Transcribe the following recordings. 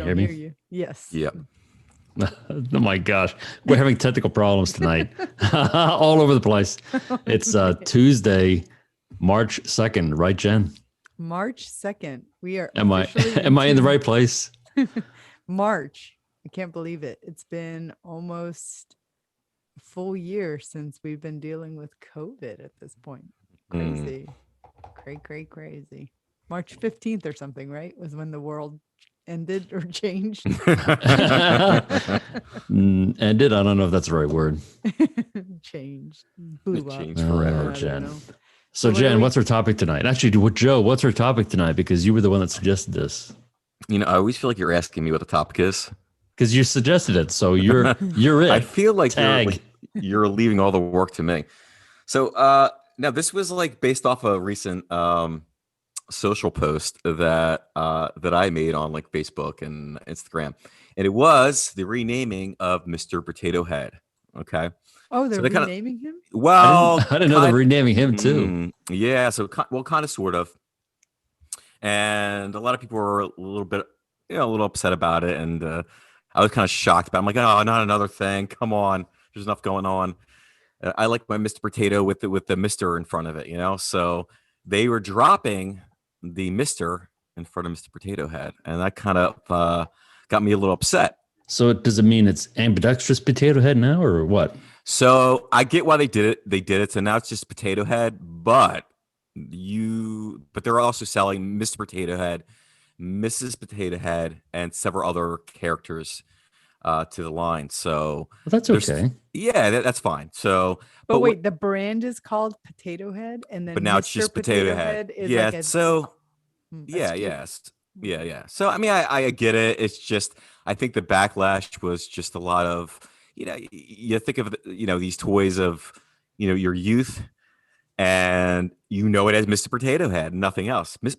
you don't hear hear me? you. Yes. Yeah. Oh my gosh. We're having technical problems tonight. All over the place. It's Tuesday, March 2nd, right, Jen? March 2nd. We are Am I officially am I in the into right place? March. I can't believe it. It's been almost a full year since we've been dealing with COVID at this point. Crazy. Crazy. March 15th or something, right? Was when the world ended or changed. Ended? I don't know if that's the right word. Changed. Blew up. Changed forever. I don't Jen. know. So what are Jen, we- what's our topic tonight? Actually, Joe, what's our topic tonight? Because you were the one that suggested this. I always feel like you're asking me what the topic is. Because you suggested it. So you're it. I feel like Tag. you're leaving all the work to me. So now this was like based off a recent social post that I made on like Facebook and Instagram, and it was the renaming of Mr. Potato Head. Okay. Oh, they're So they kinda- renaming him? Well, I didn't know they're renaming him too. Yeah. So kind of, sort of. And a lot of people were a little bit, a little upset about it, and I was kind of shocked. But I'm like, oh, not another thing. Come on, there's enough going on. I like my Mr. Potato with the Mister in front of it, So they were dropping the Mister in front of Mr. Potato Head, and that kind of got me a little upset. So does it mean it's ambidextrous potato head now, or what? So I get why they did it. They did it. So now it's just Potato Head, but they're also selling Mr. Potato Head, Mrs. Potato Head, and several other characters to the line. So Well, that's okay. Yeah, that's fine. So, But wait, the brand is called Potato Head, and then but now it's Mr. just Potato Head. is Yeah. like a So that's cute. yes. Yeah. So I mean, I get it. It's just I think the backlash was just a lot of you think of these toys of your youth, and it as Mr. Potato Head, nothing else. Miss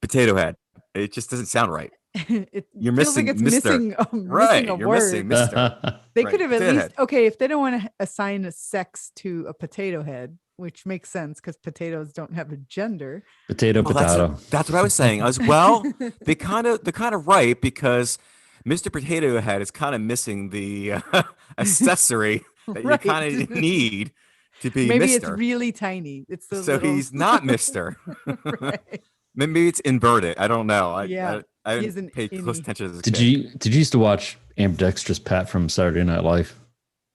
Potato Head. It just doesn't sound right. You're feels missing like it's Mr. missing Right. a You're word. missing Mr. They Right, could have at Potato least Head. okay if they don't want to assign a sex to a potato head, which makes sense because potatoes don't have a gender. Potato. That's what I was saying. They kind of right, because Mr. Potato Head is kind of missing the accessory that Right. you kind of need to be Maybe Mr. it's really tiny. It's the So little... he's not Mr. Right. Maybe it's inverted. I don't know. Yeah, I he's didn't an pay close innie. attention as a Did kid. you used to watch Ambidextrous Pat from Saturday Night Live?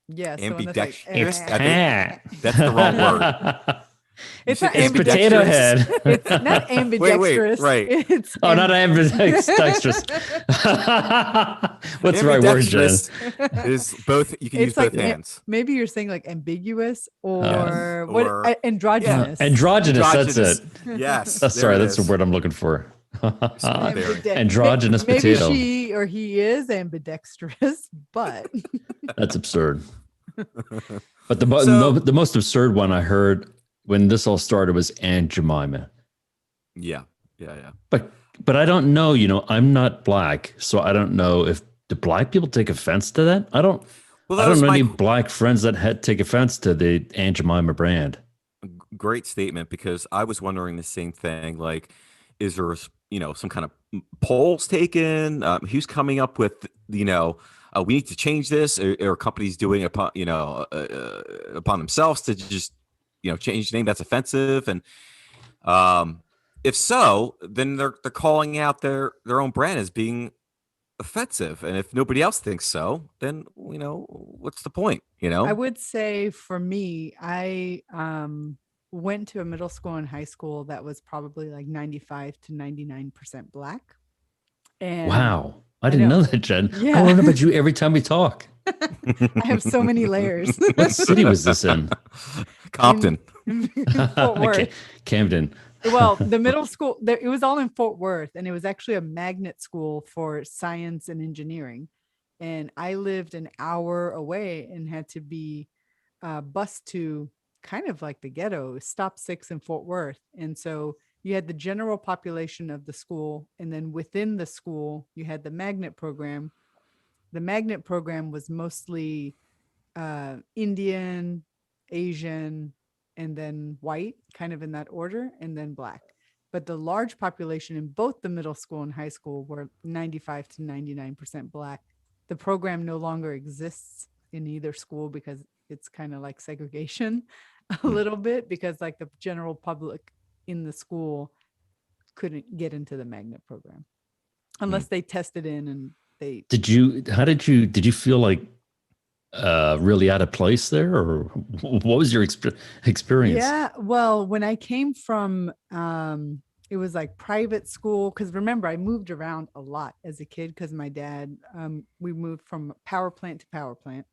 Yeah, so Ambidextrous. like, Pat. That's the wrong word. It's You not said It's Potato ambidextrous. Head. It's not ambidextrous. right. It's Oh, not ambidextrous. What's the right word, Jen? Ambidextrous is both. You can use It's like both hands. maybe you're saying like ambiguous or Yes, what? or- Androgynous. Androgynous. That's it. Yes. That's there it that's the is. word I'm looking for. Androgynous Maybe potato. she or he is ambidextrous, but That's absurd. But the So- the most absurd one I heard when this all started was Aunt Jemima. Yeah. But I don't know. I'm not black, so I don't know if do black people take offense to that. I don't. Well, I that was don't know my any black friends that take offense to the Aunt Jemima brand. great statement, because I was wondering the same thing. Like, is there some kind of polls taken? Who's coming up with we need to change this, or companies doing it upon upon themselves to just change the name that's offensive? And if so, then they're calling out their own brand as being offensive. And if nobody else thinks so, then what's the point? I would say for me, I went to a middle school and high school that was probably like 95 to 99% black. And Wow, I didn't know that, Jen. Yeah. I learn about you every time we talk. I have so many layers. What city was this in? Compton. Fort Worth. Camden. Well, the middle school, it was all in Fort Worth, and it was actually a magnet school for science and engineering. And I lived an hour away and had to be bused to kind of like the ghetto, stop 6 in Fort Worth. And so you had the general population of the school, and then within the school, you had the magnet program. The magnet program was mostly Indian, Asian, and then white, kind of in that order, and then black. but the large population in both the middle school and high school were 95 to 99% Black. The program no longer exists in either school because it's kind of like segregation a little bit, because like the general public in the school couldn't get into the magnet program unless they tested in and they Did you feel like really out of place there, or what was your experience? Yeah, well, when I came from it was like private school, because remember I moved around a lot as a kid because my dad, we moved from power plant to power plant,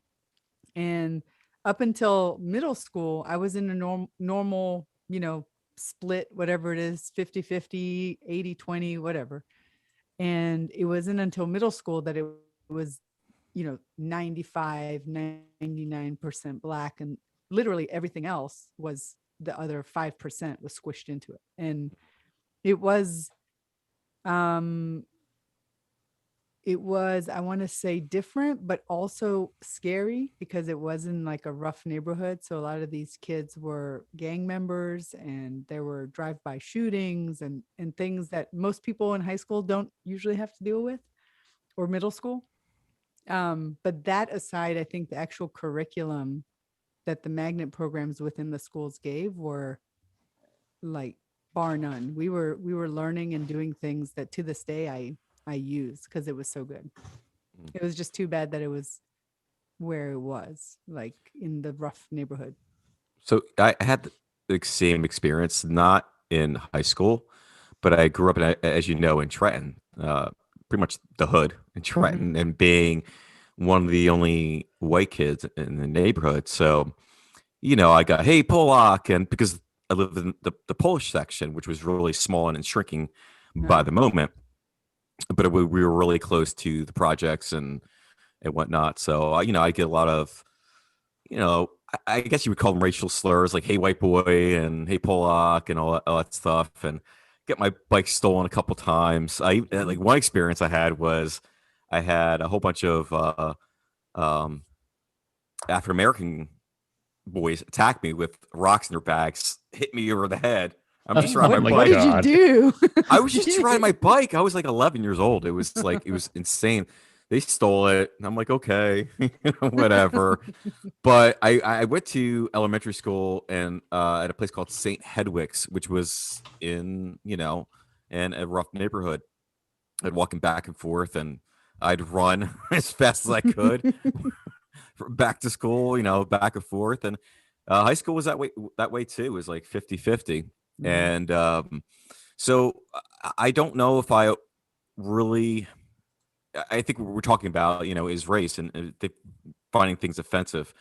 and up until middle school I was in a normal, split, whatever it is, 50-50, 80-20, whatever. And it wasn't until middle school that it was 95-99% Black, and literally everything else was, the other 5% was squished into it. And it was I want to say different, but also scary, because it was in like a rough neighborhood. So a lot of these kids were gang members, and there were drive-by shootings and things that most people in high school don't usually have to deal with, or middle school. But that aside, I think the actual curriculum that the magnet programs within the schools gave were like bar none. We were learning and doing things that to this day I use because it was so good. It was just too bad that it was where it was, like in the rough neighborhood. So I had the same experience, not in high school, but I grew up in, as you know, in Trenton, pretty much the hood in Trenton, and being one of the only white kids in the neighborhood. So, I got, hey, Polak, and because I lived in the Polish section, which was really small and shrinking by the moment, but we were really close to the projects and whatnot. So, I get a lot of, I guess you would call them racial slurs, like "Hey, white boy" and "Hey, Polak" and all that stuff. And get my bike stolen a couple times. Like one experience I had was I had a whole bunch of African American boys attack me with rocks in their bags, hit me over the head. I'm just riding my What bike. did you do? I was just riding my bike. I was like 11 years old. It was like, it was insane. They stole it. And I'm like, okay, whatever. But I went to elementary school and at a place called St. Hedwig's, which was in a rough neighborhood. I'd walking back and forth, and I'd run as fast as I could back to school, back and forth. And high school was that way too. It was like 50-50. And so I don't know if I really, I think what we're talking about, is race and finding things offensive.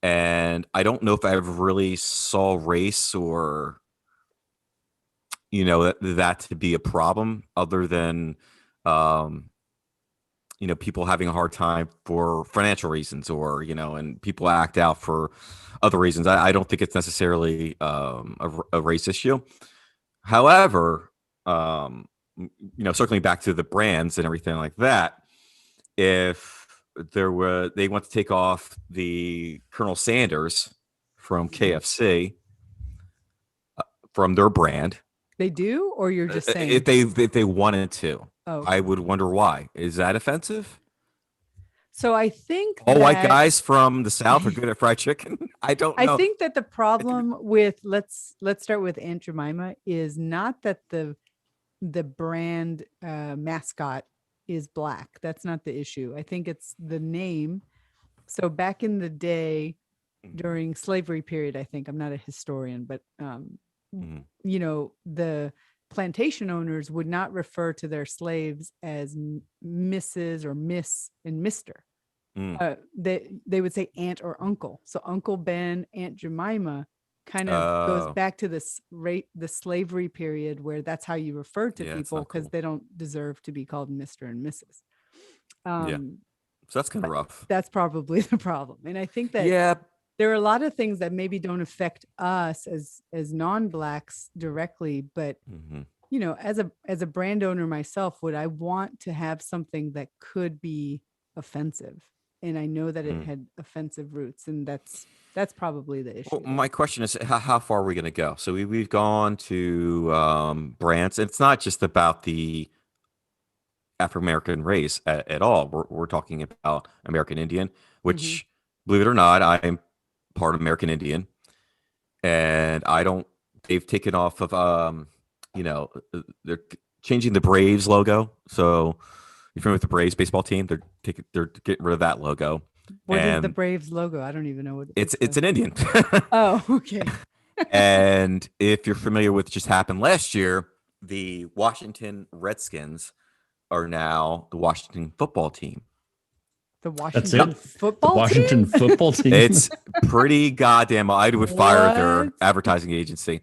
And I don't know if I ever really saw race or, that to be a problem, other than, people having a hard time for financial reasons, or, and people act out for other reasons. I don't think it's necessarily a race issue. However, circling back to the brands and everything like that, if they want to take off the Colonel Sanders from KFC from their brand, They do, or you're just saying? if they wanted to, I would wonder why. Is that offensive? So I think all white guys from the South are good at fried chicken. I don't know. I think that the problem with let's start with Aunt Jemima is not that the brand mascot is Black. That's not the issue. I think it's the name. So back in the day, during slavery period, I think, I'm not a historian, but the plantation owners would not refer to their slaves as Mrs. or Miss and Mr. They would say aunt or uncle. So Uncle Ben, Aunt Jemima kind of goes back to this the slavery period, where that's how you refer to people, because they don't deserve to be called Mr. and Mrs. So that's kind of rough. That's probably the problem. And I think that there are a lot of things that maybe don't affect us as non-Blacks directly, but as a brand owner myself, would I want to have something that could be offensive? And I know that it had offensive roots, and that's That's probably the issue. Well, my question is, how far are we going to go? So we've gone to brands. And it's not just about the African American race at all. We're talking about American Indian, which, believe it or not, I'm part of American Indian, and I don't. They've taken off of they're changing the Braves logo. So you're familiar with the Braves baseball team? They're getting rid of that logo. What is the Braves logo? I don't even know what it's an Indian. Oh, okay. And if you're familiar with just happened last year, the Washington Redskins are now the Washington football team. The Washington football team? Football team. It's pretty goddamn. I would fire their advertising agency.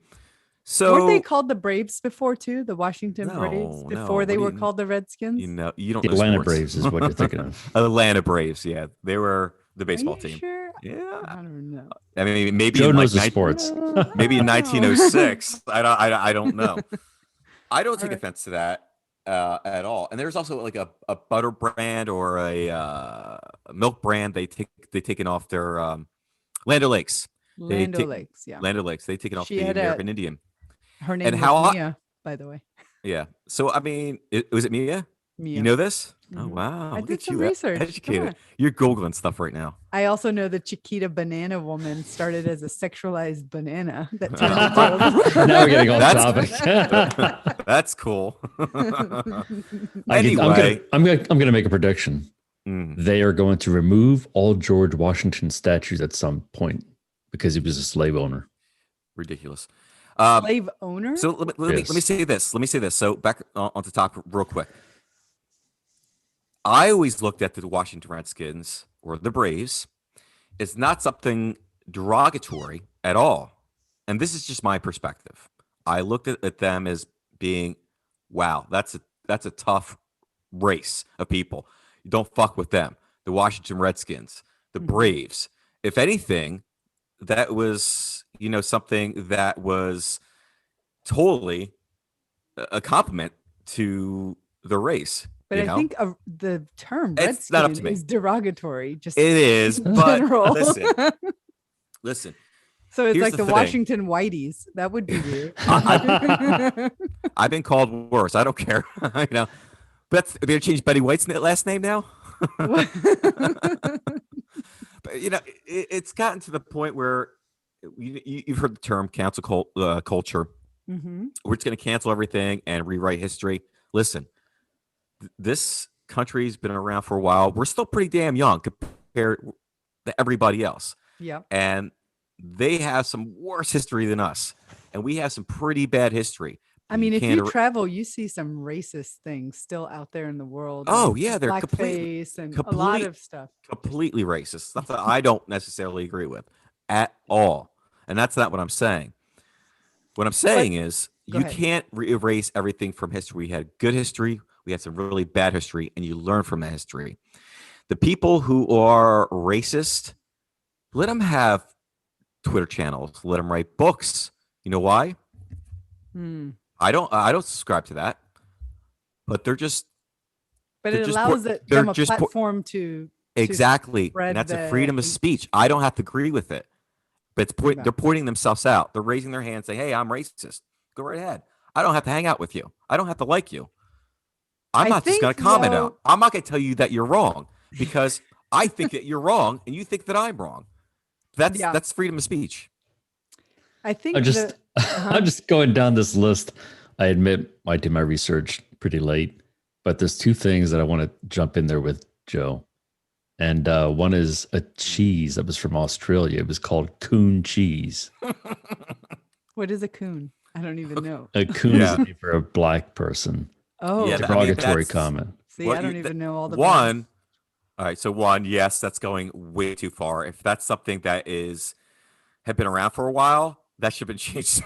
So weren't they called the Braves before too? The Washington Braves before they were called the Redskins? You don't. The know Atlanta sports. Braves is what you're thinking of. Atlanta Braves, yeah, they were the baseball team. Sure? Yeah, I don't know. I mean, maybe Joe in knows the sports. Maybe in 1906. I don't know. I don't take offense to that at all. And there's also like a butter brand or a milk brand. They've taken off their Land O'Lakes. Land O'Lakes, yeah. Land O'Lakes. They've taken off the American Indian. Her name was Mia, by the way. Yeah. So I mean, was it Mia? Mia. You know this? Oh wow! I did some research. Educated. You're Googling stuff right now. I also know the Chiquita Banana Woman started as a sexualized banana. That now we're getting off topic. That's cool. Anyway, I'm gonna make a prediction. They are going to remove all George Washington statues at some point because he was a slave owner. Ridiculous. Slave owner. So let me say this. Let me say this. So back on the top real quick. I always looked at the Washington Redskins or the Braves. It's not something derogatory at all. And this is just my perspective. I looked at them as being, wow, that's a tough race of people. You don't fuck with them. The Washington Redskins, the Braves. If anything, that was, something that was totally a compliment to the race. But I think the term it's not up to Redskin me. is derogatory. Just it is, but listen. So it's like the Washington Whiteys. That would be weird. I've been called worse. I don't care. But they're changed Betty White's last name now. But it's gotten to the point where you've heard the term cancel culture. We're just going to cancel everything and rewrite history. Listen. This country's been around for a while. We're still pretty damn young compared to everybody else. Yeah. And they have some worse history than us. And we have some pretty bad history. I mean, if you travel, you see some racist things still out there in the world. Oh, yeah. They're blackface and a lot of stuff. Completely racist. Stuff that I don't necessarily agree with at all. And that's not what I'm saying. What I'm saying is you can't erase everything from history. We had good history. We had some really bad history, and you learn from that history. The people who are racist, let them have Twitter channels. Let them write books. You know why? I don't subscribe to that. But they're just. But it allows them a platform to. Exactly, and that's a freedom of speech. I don't have to agree with it, but they're pointing themselves out. They're raising their hand, saying, "Hey, I'm racist. Go right ahead. I don't have to hang out with you. I don't have to like you. I'm not just going to comment out. I'm not going to tell you that you're wrong because I think that you're wrong and you think that I'm wrong. That's freedom of speech." I think I'm just going down this list. I admit I did my research pretty late, but there's two things that I want to jump in there with, Joe. And one is a cheese that was from Australia. It was called coon cheese. What is a coon? I don't even know. A coon is for a black person. Oh, yeah, derogatory comment. See, I don't even know all the one. All right, so one, yes, that's going way too far. If that's something that had been around for a while, that should have been changed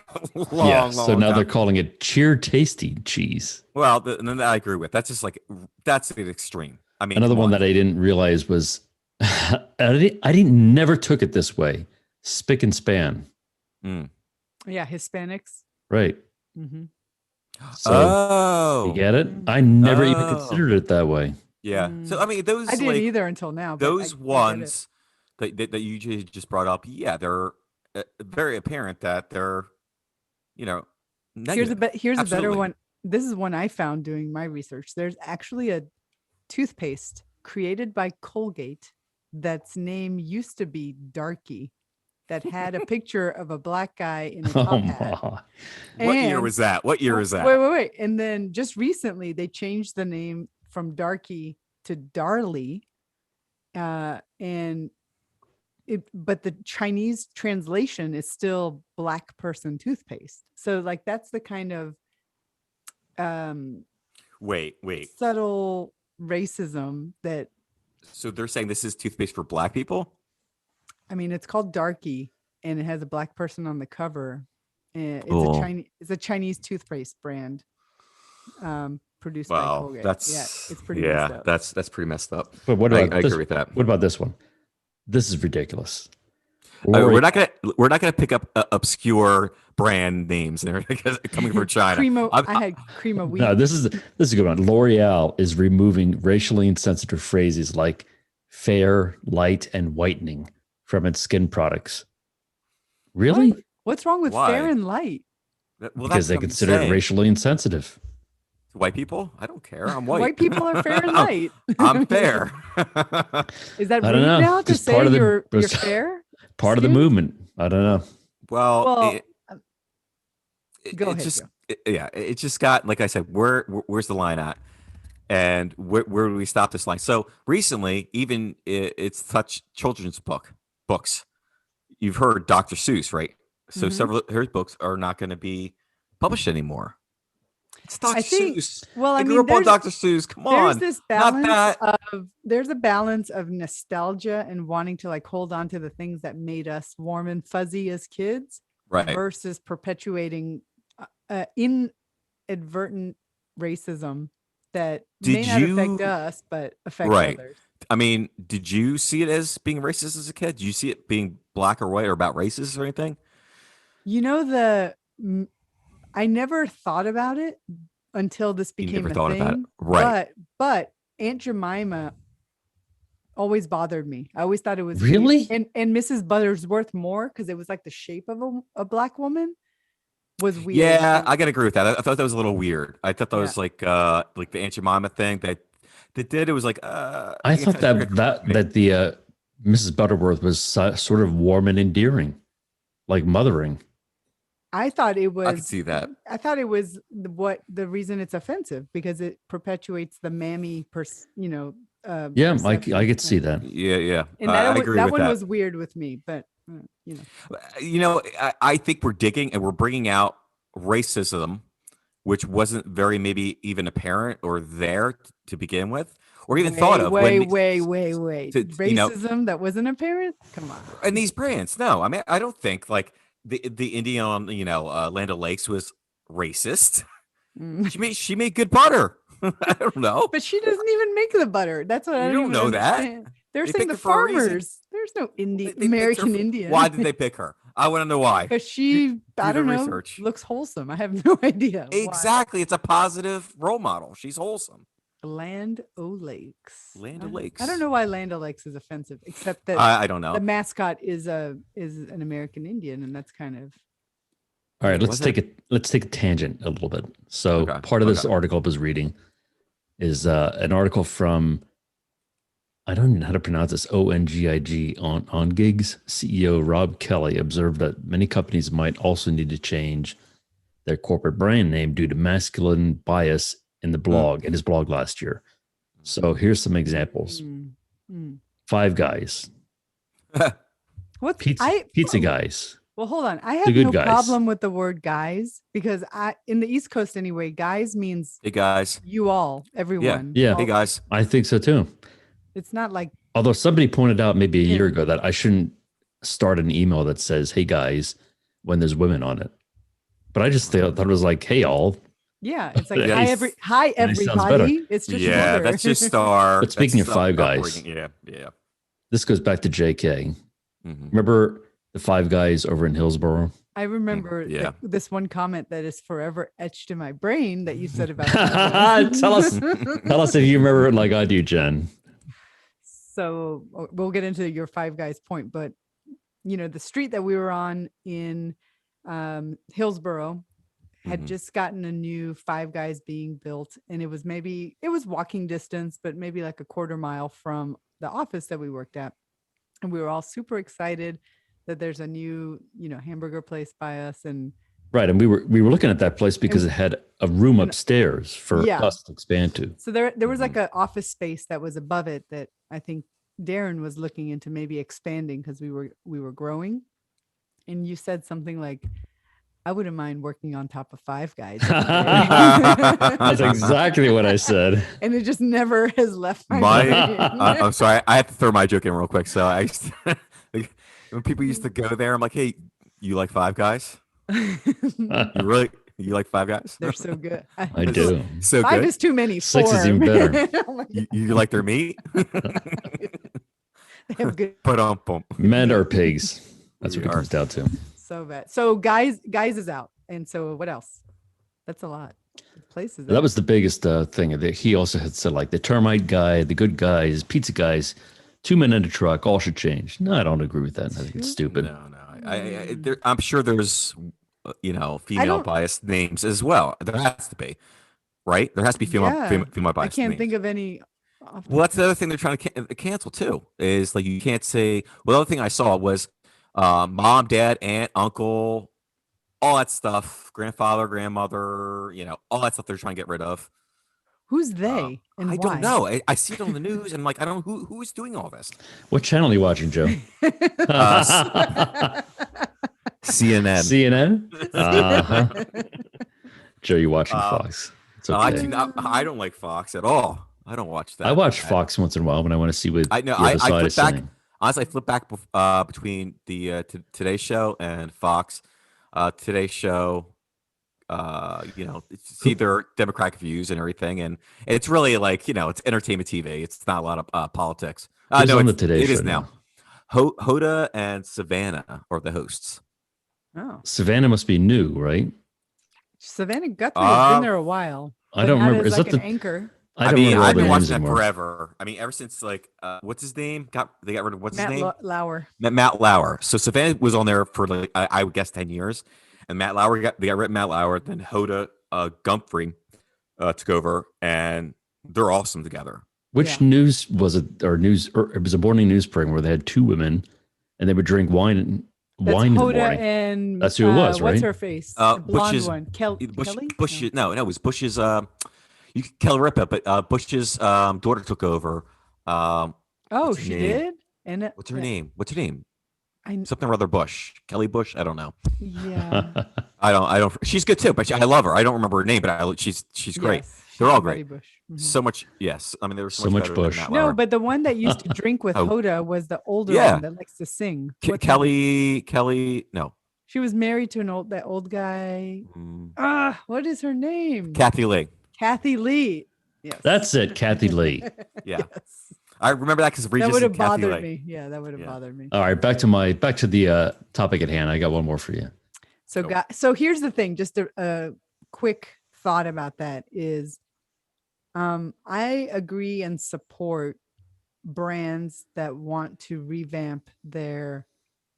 long. So now they're calling it cheer tasty cheese. Well, and then I agree with. That's just that's an extreme. I mean, another one that I didn't realize was I never took it this way. Spick and span. Yeah, Hispanics. Right. So you get it? I never even considered it that way. Yeah. So I mean, those I didn't either until now. Those ones that you just brought up, yeah, they're very apparent that they're, you know, negative. Here's a better Absolutely. one. This is one I found doing my research. There's actually a toothpaste created by Colgate that's name used to be Darky, that had a picture of a black guy in a top hat. My. What year was that? What year was that? Wait. And then just recently they changed the name from Darky to Darlie. But the Chinese translation is still black person toothpaste. So like that's the kind of Wait. subtle racism that, So they're saying this is toothpaste for black people? I mean, it's called Darky and it has a black person on the cover. It's Cool. a Chinese toothpaste brand produced by Wow, Colgate. that's it's pretty messed up. that's pretty messed up. But what I about this? agree with that. What about this one? This is ridiculous. We're not gonna pick up obscure brand names there coming from China. I had cream of wheat. No, this is a good one. L'Oreal is removing racially insensitive phrases like fair, light, and whitening from its skin products. Really? What? What's wrong with Why? fair and light? Well, Because they consider it racially insensitive. White people? I don't care. I'm white. White people are fair and light. I'm fair. Is that I rude don't know. now to Just say part of the- you're fair? Part of the Stu? movement. I don't know. Well, Go it ahead, just Joe. it just got, like I said, where's the line at, and where do we stop this line? So recently, even it's touched children's books. You've heard Dr. Seuss, right? So Mhm. several of his books are not going to be published anymore. It's Dr. Seuss. Well, I I grew mean, up on Dr. Seuss. Come on. there's this Not balance that. there's a balance of nostalgia and wanting to like hold on to the things that made us warm and fuzzy as kids, Right. versus perpetuating inadvertent racism that may Did not affect you- us but affects Right. others. I mean, did you see it as being racist as a kid? Did you see it being black or white or about racist or anything? You know, I never thought about it until this You became never a thought thing. about it. Right. But Aunt Jemima always bothered me. I always thought it was Really? weird. And Mrs. Butterworth more, because it was like the shape of a black woman was weird. Yeah, I gotta agree with that. I thought that was a little weird. I thought that Yeah. was like the Aunt Jemima thing that they did. It was like I thought that the Mrs. Butterworth was sort of warm and endearing, like mothering. I thought it was. I could see that. I thought it was the reason it's offensive, because it perpetuates the mammy Yeah, I perception. could see that. Yeah. And I agree that with one that. was weird with me, but I think we're digging and we're bringing out racism, which wasn't very maybe even apparent or there to begin with, or even thought of. Wait. to, Racism that wasn't apparent? Come on. And these brands, no, I mean, I don't think like the Indian on Land O'Lakes was racist. Mm. She made good butter. I don't know. But she doesn't even make the butter. That's what I You don't don't even know that. understand. They're They saying picked the her for a reason. farmers. There's no They picked her American for- Indian. Why did they pick her? I want to know why. Because she, I the don't know, research. looks wholesome. I have no idea. why. Exactly. It's a positive role model. She's wholesome. Land O'Lakes. Land I O'Lakes. don't know why Land O'Lakes is offensive, except that I don't know. the mascot is an American Indian, and that's kind of All right, Was let's take a tangent a little bit. So Okay, part of this okay. article I was reading is an article from, I don't even know how to pronounce this, ONGIG, on Gigs. CEO Rob Kelly observed that many companies might also need to change their corporate brand name due to masculine bias in the blog, in his blog last year. So here's some examples. Five Guys, what's pizza guys. Well, hold on. I The have good no guys. problem with the word guys, because in the East Coast anyway, guys means Hey guys. you all, everyone. Yeah. all- Hey guys. I think so too. It's not like Although somebody pointed out maybe a year Yeah. ago that I shouldn't start an email that says, "Hey guys," when there's women on it. But I just thought it was like, "Hey all." yeah, it's like Yeah. hi Nice, sounds better. everybody. It's just Yeah, mother. that's just our. But speaking that's of Five our Guys. upbringing. Yeah. This goes back to JK. Mhm. Remember the Five Guys over in Hillsborough? I remember Yeah. this one comment that is forever etched in my brain that you said about Tell us if you remember it like I do, Jen. So we'll get into your Five Guys point, but the street that we were on in Hillsborough had just gotten a new Five Guys being built, and it was walking distance, but maybe like a quarter mile from the office that we worked at. And we were all super excited that there's a new, hamburger place by us. And right. And we were looking at that place because it had a room upstairs for us to expand to. So there was like an office space that was above it that I think Darren was looking into maybe expanding because we were growing. And you said something like, I wouldn't mind working on top of Five Guys. That's exactly what I said. And it just never has left my brain. I'm sorry. I have to throw my joke in real quick. So when people used to go there, I'm like, hey, you like Five Guys? You like Five Guys? They're so good. I do. So Five good. is too many. 6 is even better. Oh you like their meat? They have good. Men are pigs. That's what it comes down to. So bad. So guys is out. And so what else? That's a lot. Places. That was the biggest thing. He also had said like the termite guy, the good guys, pizza guys, 2 men in a truck, all should change. No, I don't agree with that. I think it's stupid. No. I'm sure there's, female biased names as well. There has to be, right? There has to be female biased. I can't names. think of any. Well, that's the other thing they're trying to cancel too. Is like you can't say. Well, the other thing I saw was mom, dad, aunt, uncle, all that stuff, grandfather, grandmother, all that stuff they're trying to get rid of. Who's they and I why? don't know. I see it on the news and I'm like, I don't know who is doing all this. What channel are you watching, Joe? CNN. CNN? Joe, you watching Fox? It's okay. I don't like Fox at all. I don't watch that. I watch Fox once in a while when I want to see what I know. the other side is saying. Honestly, I flip back between the Today Show and Fox. Today's Show, it's either Democratic views and everything, and it's really like it's entertainment TV. It's not a lot of politics. Who's on the Today Show is now. Hoda and Savannah are the hosts. Oh, Savannah must be new, right? Savannah Guthrie has been there a while. I don't remember. Is that the anchor? I've been watching that forever. I mean, ever since like what's his name? They got rid of his name? Lauer. Matt Lauer. So Savannah was on there for like I would guess 10 years, and they got rid of Matt Lauer. Then Hoda Guthrie took over, and they're awesome together. Which news was it? Or it was a morning news program where they had 2 women, and they would drink wine in the morning. And that's who it was, right? What's her face? Blonde Bush's one. Kelly. Bush. No, it was Bush's. Kelly Ripa, but Bush's daughter took over. She did. And what's her name? What's her name? Something or other Bush. Kelly Bush. I don't know. Yeah. I don't. She's good too, but I love her. I don't remember her name, but she's great. Yes, they're all great. Bush. Mm-hmm. So much. Yes. I mean, there was so much Bush. No, but the one that used to drink with Hoda was the older one that likes to sing. Kelly. No. She was married to that old guy. What is her name? Kathy Lee. Kathy Lee. Yes. That's it, Kathy Lee. Yeah. Yes. I remember that because that would have bothered me. Yeah, that would have bothered me. All right, back to the topic at hand. I got one more for you. So here's the thing. Just a quick thought about that is, I agree and support brands that want to revamp their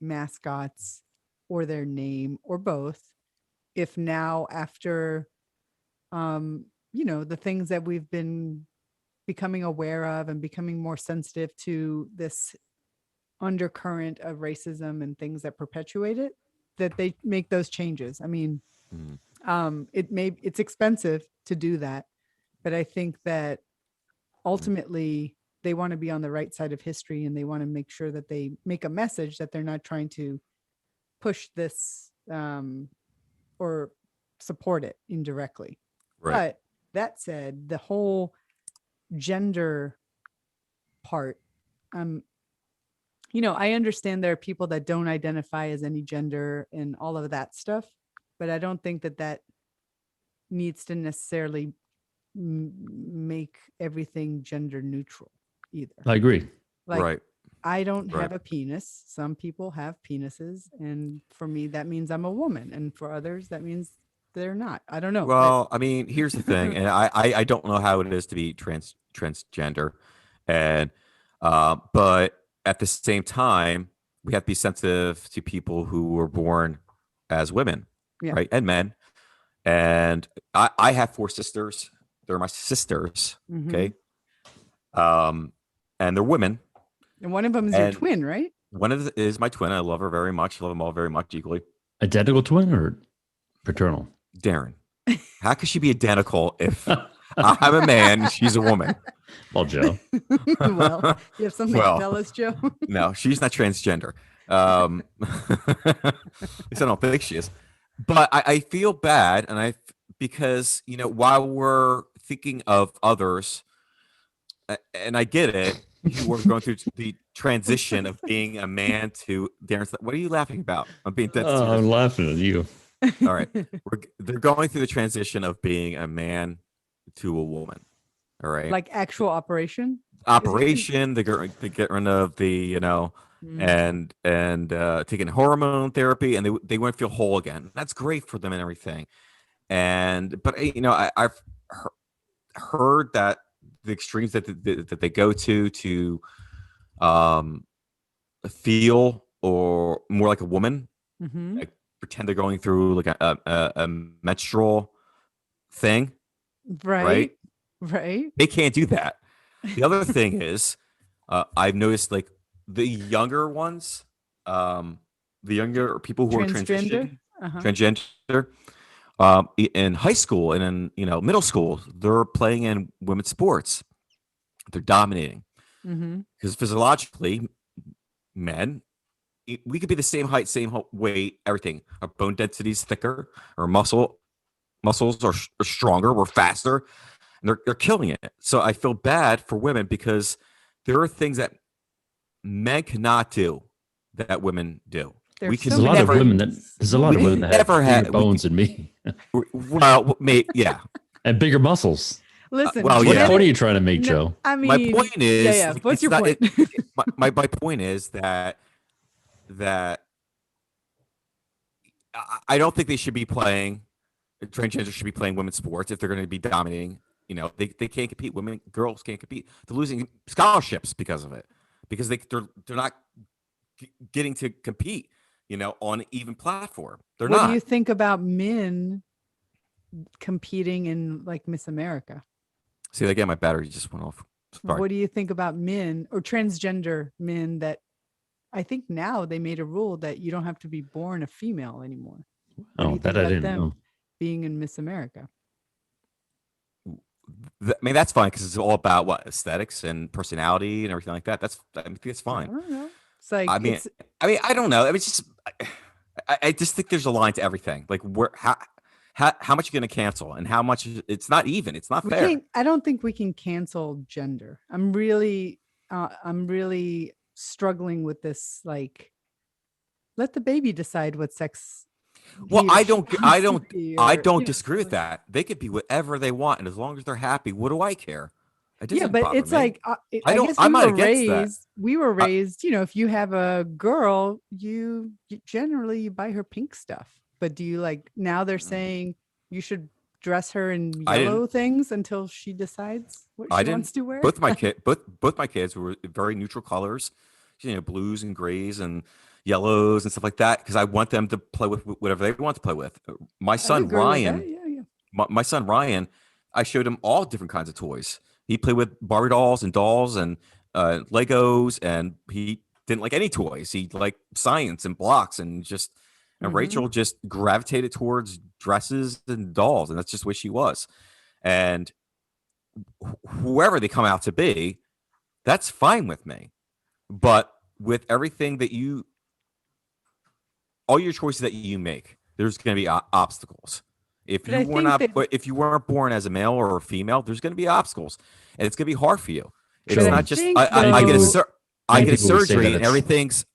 mascots or their name or both. If now after, the things that we've been becoming aware of and becoming more sensitive to this undercurrent of racism and things that perpetuate it, that they make those changes. I mean, it's expensive to do that, but I think that ultimately they want to be on the right side of history, and they want to make sure that they make a message that they're not trying to push this or support it indirectly. Right. But that said, the whole gender part, I understand there are people that don't identify as any gender and all of that stuff, but I don't think that needs to necessarily make everything gender neutral either. I agree. Right. I don't have a penis. Some people have penises, and for me that means I'm a woman, and for others that means they're not. I don't know. Well, I mean, here's the thing, and I don't know how it is to be transgender, and But at the same time, we have to be sensitive to people who were born as women, Yeah. right, and men. And I have four sisters. They're my sisters. Mhm. Okay. And they're women. And one of them is your And twin, right? one of is my twin. I love her very much. Love them all very much equally. Identical twin or paternal? Darren, how could she be identical if I'm a man, she's a woman? Well, Joe. Well, you have something Well, to tell us, Joe? No, she's not transgender. At least I don't think she is. But I feel bad, and because while we're thinking of others, and I get it, you were going through the transition of being a man to Darren's. What are you laughing about? I'm being dead serious. I'm laughing at you. All right, they're going through the transition of being a man to a woman. All right, Like actual operation? operation. They get rid of the Mm. and taking hormone therapy, and they want to feel whole again. That's great for them and everything. But I've heard that the extremes that they go to um feel or more like a woman, Mhm. like pretend they're going through like a menstrual thing, Right. right? Right. They can't do that. The other thing is, I've noticed like the younger ones, the younger people who are Transgender? transgender, in high school and in middle school, they're playing in women's sports. They're dominating Mm-hmm. because physiologically, men, we could be the same height, same weight, everything. Our bone density is thicker, our muscles are stronger, we're faster, and they're killing it. So I feel bad for women because there are things that men cannot do that women do. There's We so There's a can lot many of never, women that things. there's a lot of we women can that have never bigger have, bones than me well, yeah. and bigger muscles. Listen, well, What yeah. point are you trying to make, no, Joe? I My mean, point is, yeah. like, What's it's your not. point? My point is that I don't think they should be playing. Transgender should be playing women's sports if they're going to be dominating. They can't compete. Girls can't compete. They're losing scholarships because of it, because they're not getting to compete. On an even platform. They're What do not. you think about men competing in like Miss America? See, again, my battery just went off. Sorry. What do you think about men or transgender men that I think now they made a rule that you don't have to be born a female anymore? What do Oh, you that think I about didn't them know. being in Miss America? I mean, that's fine because it's all about what aesthetics and personality and everything like that. I think it's I fine. don't know. It's like I mean, I don't know. I mean, it's just, I just think there's a line to everything. Like how much you're going to cancel and how much it's not even. It's not we fair. can't. I don't think we can cancel gender. I'm really struggling with this. Like, let the baby decide what sex. Well, he or I she don't, wants to be, I or, don't you know, disagree with like- that. They could be whatever they want, and as long as they're happy, what do I care? It Yeah, doesn't but bother it's me. like I I don't. guess I'm not against that. we were I- raised, if you have a girl, you generally you buy her pink stuff. But do you like now they're saying you should dress her in I yellow didn't. things until she decides what I she didn't. wants to wear? Both my kids were very neutral colors, blues and grays and yellows and stuff like that, because I want them to play with whatever they want to play with. My I son agree with that. Ryan, Yeah. my son Ryan, I showed him all different kinds of toys. He played with Barbie dolls and Legos, and he didn't like any toys. He liked science and blocks, and Mhm. Rachel just gravitated towards dresses and dolls, and that's just what she was. And whoever they come out to be, that's fine with me. But with everything all your choices that you make, there's going to be obstacles. If But I you were think not, that- if you weren't born as a male or a female, there's going to be obstacles, and it's going to be hard for you. It's Sure. not I just think, I get though- I Many get a people would say surgery that and everything's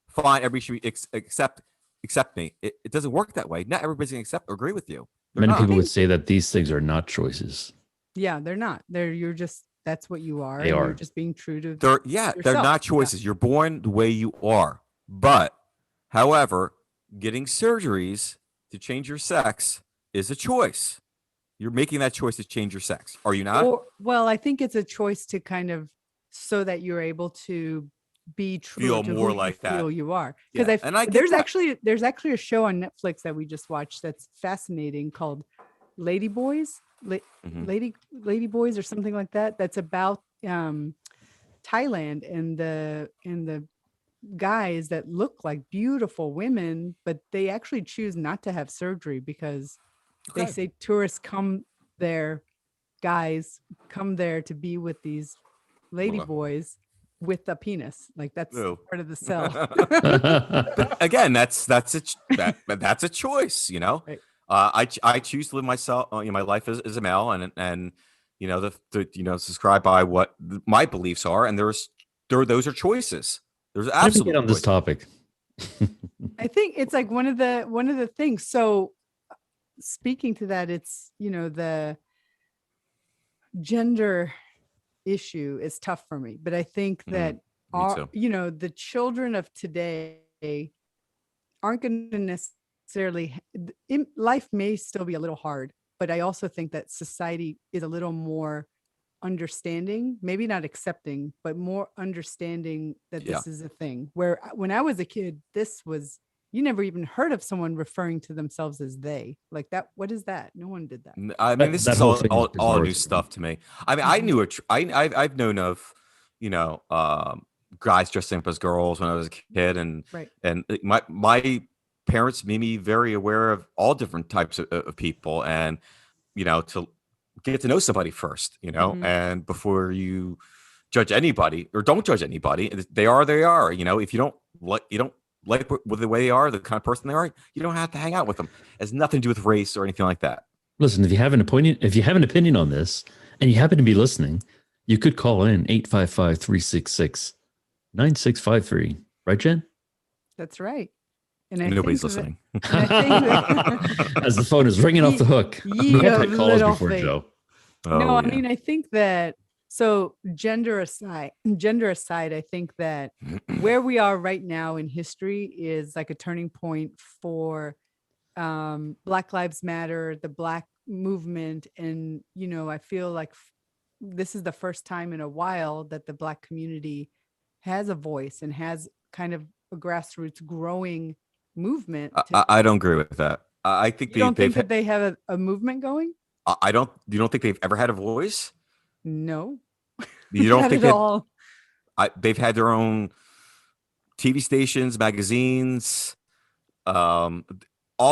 fine. Everybody should accept me. It doesn't work that way. Not everybody's going to accept or agree with you. They're Many not. people would think- say that these things are not choices. Yeah, they're not. You're just that's what you are. They and are. You're just being true to They're yourself. not choices. You're born the way you are. But however, getting surgeries to change your sex is a choice. You're making that choice to change your sex. Are you not? Well, I think it's a choice to kind of so that you're able to be true Feel to more who like you that. feel you are. Yeah, Because and I get there's that. actually a show on Netflix that we just watched that's fascinating called Lady Boys, Lady Boys or something like that. That's about Thailand and the guys that look like beautiful women, but they actually choose not to have surgery because they Okay. say tourists come there, guys come there to be with these lady Well, boys with a penis. Like that's no. part of the sell. But again, that's a choice, you know. Right. I choose to live myself, my life as a male, and you know subscribe by what my beliefs are, and those are choices. There's How did we get absolute on this choices. topic? I think it's like one of the things. So speaking to that, it's, the gender issue is tough for me, but I think that me too. the children of today aren't going to necessarily life may still be a little hard, but I also think that society is a little more understanding, maybe not accepting, but more understanding that Yeah. this is a thing. Where when I was a kid, you never even heard of someone referring to themselves as they. Like that, what is that? No one did that. I mean, this That is whole all, thing is all, all bizarre new to me. stuff to me. I mean, I knew it. I've known of, guys dressing up as girls when I was a kid, and Right. and my parents made me very aware of all different types of people, and to get to know somebody first, Mhm. and before you judge anybody or don't judge anybody, they are. If you don't like the way they are, the kind of person they are, you don't have to hang out with them. It has nothing to do with race or anything like that. Listen, if you have an opinion on this and you happen to be listening, you could call in 855-366-9653. Right, Jen? That's right. And I Nobody's think listening. and I think that As the phone is ringing off the hook. Ye We've of had calls little before, faith. Joe. No, I mean, I think that, so gender aside, I think that where we are right now in history is like a turning point for Black Lives Matter, the Black movement. And, I feel like this is the first time in a while that the Black community has a voice and has kind of a grassroots growing movement. I don't agree with that. I think You don't think that they have a movement going? I don't. You don't think they've ever had a voice? No, You don't not think at all. they've had their own TV stations, magazines, all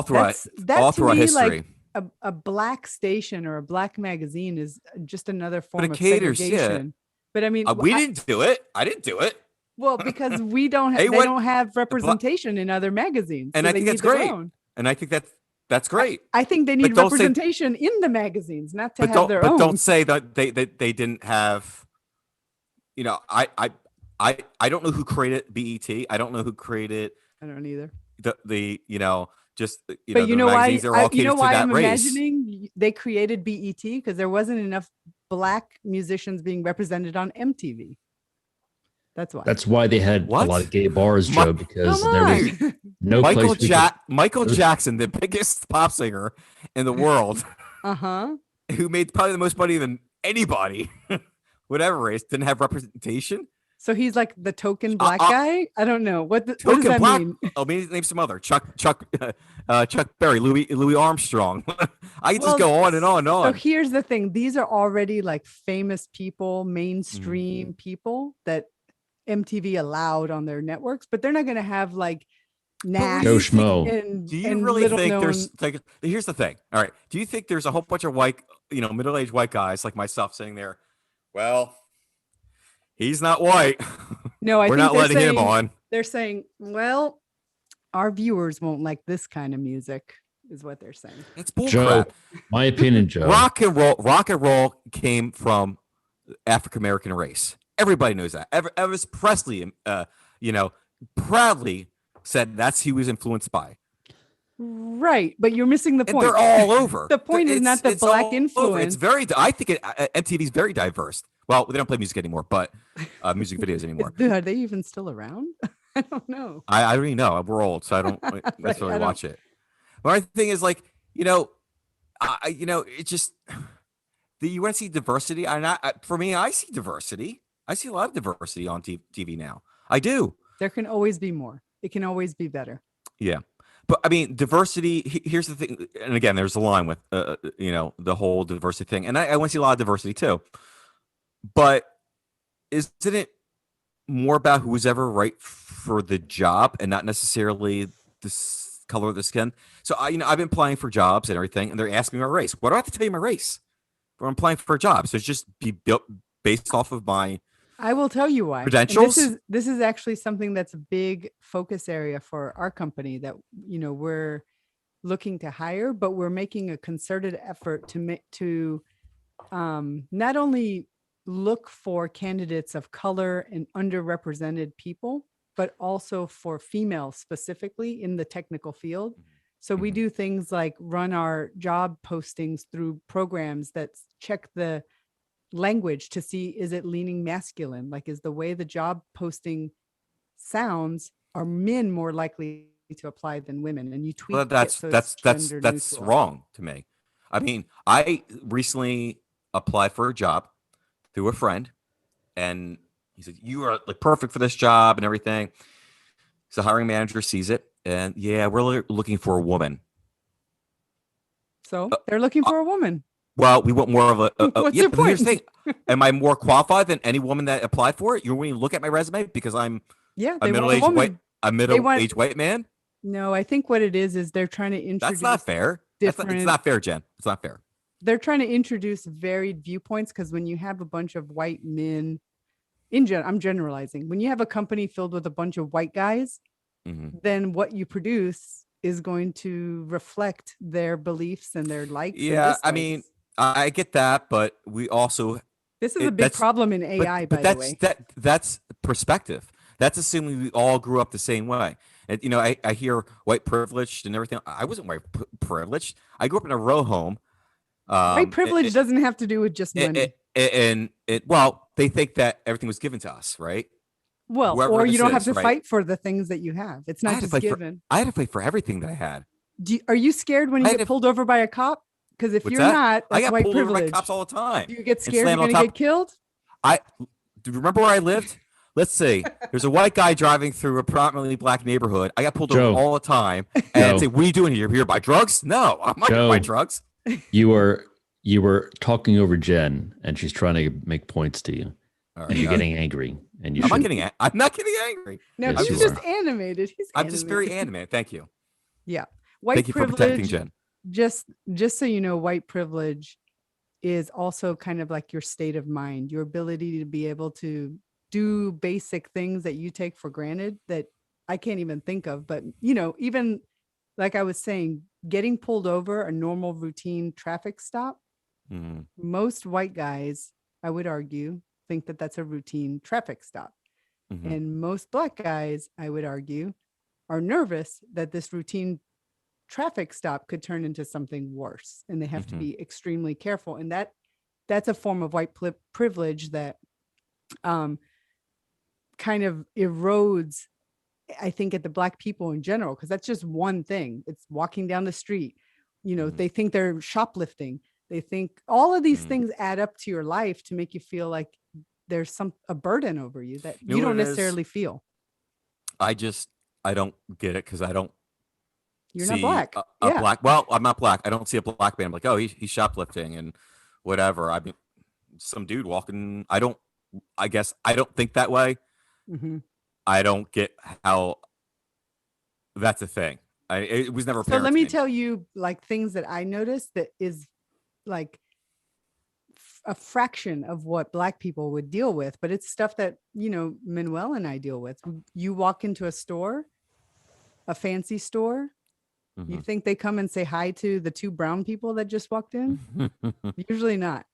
throughout That to me, history. like a Black station or a Black magazine is just another form it of caters, yeah. segregation. But I mean, we didn't do it. I didn't do it. well, because we don't, Hey, they don't have representation in other magazines, and so I they think need that's their great. own. And I think that's great. I think they need don't say- representation in the magazines, not to But have their own. don't say that they didn't have. I don't know who created BET. I don't know who created I don't either. the just But the magazines that are all catered to that I'm race. imagining they created BET because there wasn't enough Black musicians being represented on MTV. That's why. That's why they had What? a lot of gay bars, Joe, because Come there was on. no Michael place. Michael Jackson, the biggest pop singer in the world, Uh-huh. who made probably the most money than anybody, whatever race, didn't have representation. So he's like the token Black guy? I don't know. What does Token that Black. mean? Oh, maybe name some other Chuck Berry, Louis Armstrong. I can just Well, go on and on and So on. here's the thing. These are already like famous people, mainstream people that MTV allowed on their networks, but they're not going to have like Nash Joe Schmo. and Do you and really little think known, there's like? Here's the thing. All right. Do you think there's a whole bunch of white, middle-aged white guys like myself sitting there? Well, he's not white. No, I We're think not they're letting him saying- on. They're saying, well, our viewers won't like this kind of music, is what they're saying. It's Joe, bullcrap. my opinion, Joe. Rock and roll came from African American race. Everybody knows that. Elvis Presley, proudly said that's who he was influenced by. Right, but you're missing the And point. they're all over. The point is not the It's Black all over. influence. It's very. I think MTV's very diverse. Well, they don't play music anymore, but music videos anymore. Are they even still around? I don't know. I don't even know. We're old, so I don't necessarily watch it. My thing is like, it's just you want to see diversity. For me, I see diversity. I see a lot of diversity on TV now. I do. There can always be more. It can always be better. Yeah. But I mean, diversity, here's the thing. And again, there's a line with, the whole diversity thing. And I want to see a lot of diversity too. But isn't it more about who's ever right for the job and not necessarily the color of the skin? So I've been applying for jobs and everything, and they're asking my race. What do I have to tell you my race when I'm applying for a job? So it's just be built based off of my I will tell you why. credentials. And this is actually something that's a big focus area for our company that we're looking to hire, but we're making a concerted effort to not only look for candidates of color and underrepresented people, but also for females specifically in the technical field. So we do things like run our job postings through programs that check the language to see, is it leaning masculine? Like, is the way the job posting sounds, are men more likely to apply than women? And you tweak Well, that's wrong to me. I mean, I recently applied for a job through a friend, and he said, "You are like perfect for this job and everything." So the hiring manager sees it, and yeah, we're looking for a woman. So they're looking for a woman. Well, we want more of a What's your but here's the point? thing. Am I more qualified than any woman that applied for it? When you look at my resume, because I'm Yeah, a they want a middle-aged woman. middle-aged white man? No, I think what it is they're trying to introduce. That's not fair. It's not fair, Jen. It's not fair. They're trying to introduce varied viewpoints, because when you have a bunch of white men, I'm generalizing. When you have a company filled with a bunch of white guys, then what you produce is going to reflect their beliefs and their likes. Yeah, I mean, I get that, but we also this is a big problem in AI, by the way. That's perspective. That's assuming we all grew up the same way. And I hear white privileged and everything. I wasn't white privileged. I grew up in a row home. White privilege doesn't have to do with just money. Well, they think that everything was given to us, right? Well, Whoever or you don't have is, to right? fight for the things that you have. It's not just given. I had to fight for everything that I had. Are you scared when you get pulled over by a cop? Because if you're not, I that's got white pulled over by privilege. cops all the time. Do you get scared you're going to get killed? Do you remember where I lived? Let's see. There's a white guy driving through a predominantly black neighborhood. I got pulled over all the time. And I'd say, "What are you doing here? You're here by drugs?" No, I'm not here by drugs. You were talking over Jen, and she's trying to make points to you. Right, and you're getting angry. And I'm not getting angry. No, Yes, he's just animated. I'm just very animated. Thank you. Yeah. White Thank you for protecting privilege, Jen. just so you know, white privilege is also kind of like your state of mind, your ability to be able to do basic things that you take for granted that I can't even think of. But, even like I was saying, getting pulled over, a normal routine traffic stop, most white guys, I would argue, think that that's a routine traffic stop. And most black guys, I would argue, are nervous that this routine traffic stop could turn into something worse, and they have to be extremely careful. And that's a form of white privilege that kind of erodes, I think, at the black people in general, because that's just one thing. It's walking down the street. They think they're shoplifting. They think all of these things add up to your life to make you feel like there's a burden over you that you don't necessarily feel. I don't get it, because I don't. You're not black. Black. Well, I'm not black. I don't see a black man. I'm like, oh, he's shoplifting and whatever. I mean, some dude walking. I guess I don't think that way. I don't get how that's a thing. It was never. So let me tell you, like, things that I noticed that is like a fraction of what black people would deal with, but it's stuff that Manuel and I deal with. You walk into a store, a fancy store. You think they come and say hi to the two brown people that just walked in? Usually not.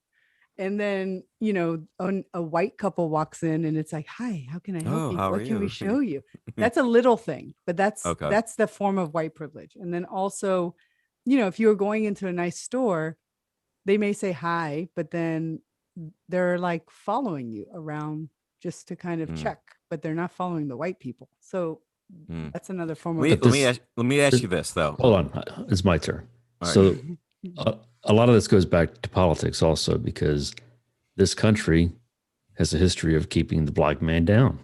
And then, a white couple walks in and it's like, "Hi, how can I help you? What can we show you?" That's a little thing, but that's the form of white privilege. And then also, if you're going into a nice store, they may say hi, but then they're like following you around just to kind of check, but they're not following the white people. So that's another form of. Let me ask you this though. Hold on, it's my turn. So a lot of this goes back to politics also, because this country has a history of keeping the black man down